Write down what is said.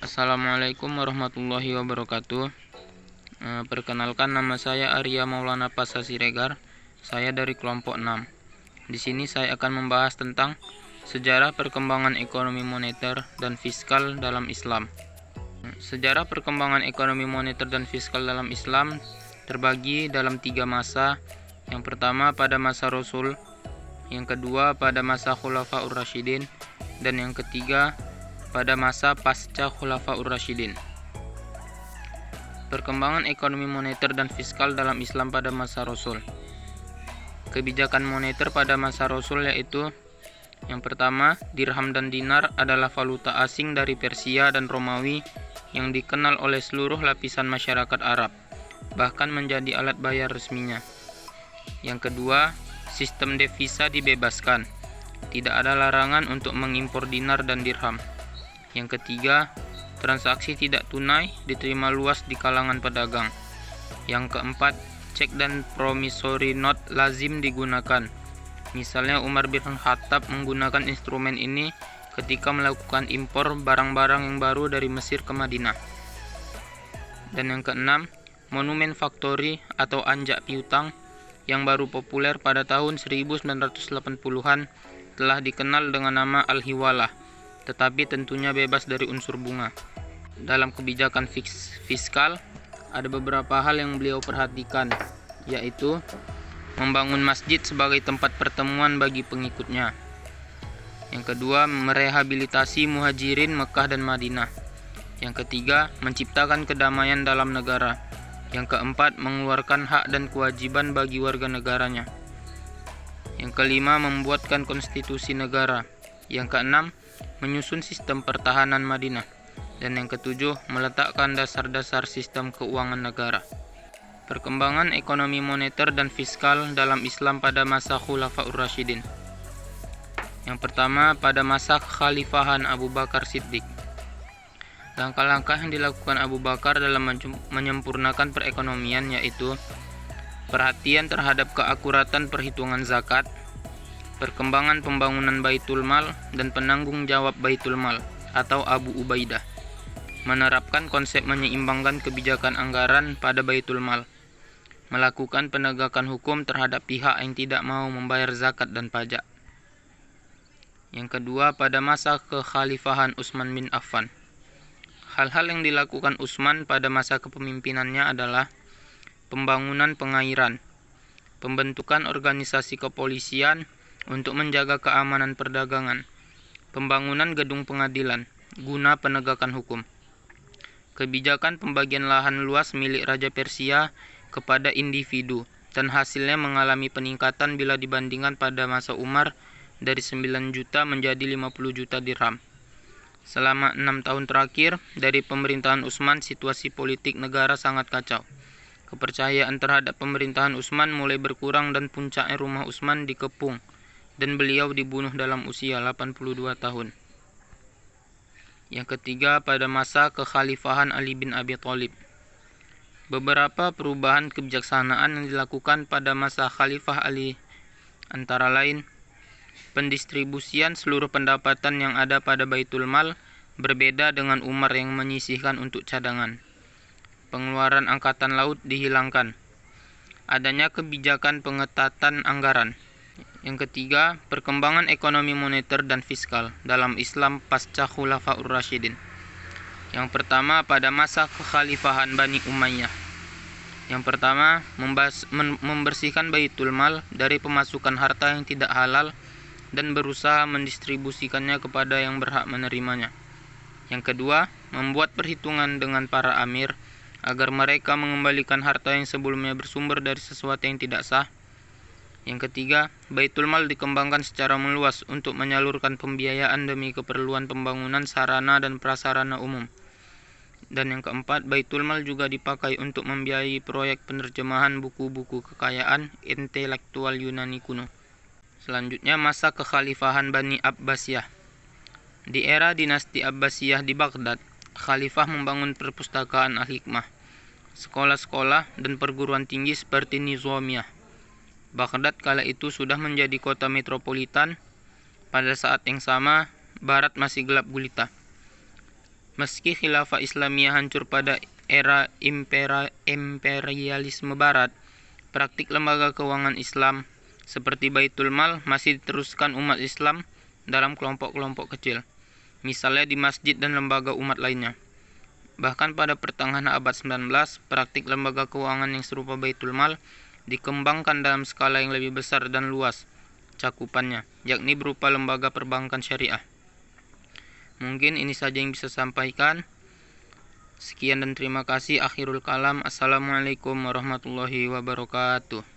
Assalamualaikum warahmatullahi wabarakatuh. Perkenalkan, nama saya Arya Maulana Pasha Siregar. Saya dari kelompok 6. Di sini saya akan membahas tentang sejarah perkembangan ekonomi moneter dan fiskal dalam Islam. Sejarah perkembangan ekonomi moneter dan fiskal dalam Islam terbagi dalam 3 masa. Yang pertama pada masa Rasul, yang kedua pada masa Khulafaur Rasyidin, dan yang ketiga pada masa pasca Khulafaur Rasyidin. Perkembangan ekonomi moneter dan fiskal dalam Islam pada masa Rasul. Kebijakan moneter pada masa Rasul yaitu: yang pertama, dirham dan dinar adalah valuta asing dari Persia dan Romawi yang dikenal oleh seluruh lapisan masyarakat Arab, bahkan menjadi alat bayar resminya. Yang kedua, sistem devisa dibebaskan. Tidak ada larangan untuk mengimpor dinar dan dirham. Yang ketiga, transaksi tidak tunai diterima luas di kalangan pedagang. Yang keempat, cek dan promissory note lazim digunakan. Misalnya Umar bin Khattab menggunakan instrumen ini ketika melakukan impor barang-barang yang baru dari Mesir ke Madinah. Dan yang keenam, monumen faktori atau anjak piutang yang baru populer pada tahun 1980-an telah dikenal dengan nama Al-Hiwalah, tetapi tentunya bebas dari unsur bunga. Dalam kebijakan fiskal, ada beberapa hal yang beliau perhatikan, yaitu membangun masjid sebagai tempat pertemuan bagi pengikutnya. Yang kedua, merehabilitasi muhajirin Mekah dan Madinah. Yang ketiga, menciptakan kedamaian dalam negara. Yang keempat, mengeluarkan hak dan kewajiban bagi warga negaranya. Yang kelima, membuatkan konstitusi negara. Yang keenam, menyusun sistem pertahanan Madinah. Dan yang ketujuh, meletakkan dasar-dasar sistem keuangan negara. Perkembangan ekonomi moneter dan fiskal dalam Islam pada masa Khulafaur Rasyidin. Yang pertama, pada masa kekhalifahan Abu Bakar Siddiq. Langkah-langkah yang dilakukan Abu Bakar dalam menyempurnakan perekonomian yaitu perhatian terhadap keakuratan perhitungan zakat, perkembangan pembangunan Baitul Mal dan penanggung jawab Baitul Mal atau Abu Ubaidah, menerapkan konsep menyeimbangkan kebijakan anggaran pada Baitul Mal, melakukan penegakan hukum terhadap pihak yang tidak mau membayar zakat dan pajak. Yang kedua, pada masa kekhalifahan Utsman bin Affan. Hal-hal yang dilakukan Utsman pada masa kepemimpinannya adalah pembangunan pengairan, pembentukan organisasi kepolisian untuk menjaga keamanan perdagangan, pembangunan gedung pengadilan guna penegakan hukum, kebijakan pembagian lahan luas milik Raja Persia kepada individu, dan hasilnya mengalami peningkatan bila dibandingkan pada masa Umar dari 9 juta menjadi 50 juta dirham. Selama 6 tahun terakhir dari pemerintahan Utsman, situasi politik negara sangat kacau. Kepercayaan terhadap pemerintahan Utsman mulai berkurang dan puncaknya rumah Utsman dikepung dan beliau dibunuh dalam usia 82 tahun. Yang ketiga, pada masa kekhalifahan Ali bin Abi Thalib. Beberapa perubahan kebijaksanaan yang dilakukan pada masa Khalifah Ali antara lain: pendistribusian seluruh pendapatan yang ada pada Baitul Mal berbeda dengan Umar yang menyisihkan untuk cadangan. Pengeluaran angkatan laut dihilangkan. Adanya kebijakan pengetatan anggaran. Yang ketiga, perkembangan ekonomi moneter dan fiskal dalam Islam pasca Khulafaur Rasyidin. Yang pertama, pada masa kekhalifahan Bani Umayyah. Yang pertama, membersihkan Baitul Mal dari pemasukan harta yang tidak halal dan berusaha mendistribusikannya kepada yang berhak menerimanya. Yang kedua, membuat perhitungan dengan para amir agar mereka mengembalikan harta yang sebelumnya bersumber dari sesuatu yang tidak sah. Yang ketiga, Baitul Mal dikembangkan secara meluas untuk menyalurkan pembiayaan demi keperluan pembangunan sarana dan prasarana umum. Dan yang keempat, Baitul Mal juga dipakai untuk membiayai proyek penerjemahan buku-buku kekayaan intelektual Yunani kuno. Selanjutnya, masa kekhalifahan Bani Abbasiyah. Di era dinasti Abbasiyah di Baghdad, khalifah membangun perpustakaan al-hikmah, sekolah-sekolah dan perguruan tinggi seperti Nizamiyah. Baghdad kala itu sudah menjadi kota metropolitan. Pada saat yang sama, barat masih gelap gulita. Meski khilafah Islamiyah hancur pada era imperialisme Barat, praktik lembaga keuangan Islam seperti Baitul Mal masih diteruskan umat Islam dalam kelompok-kelompok kecil, misalnya di masjid dan lembaga umat lainnya. Bahkan pada pertengahan abad 19, praktik lembaga keuangan yang serupa Baitul Mal dikembangkan dalam skala yang lebih besar dan luas cakupannya, yakni berupa lembaga perbankan syariah. Mungkin ini saja yang bisa sampaikan. Sekian dan terima kasih. Akhirul kalam. Assalamualaikum warahmatullahi wabarakatuh.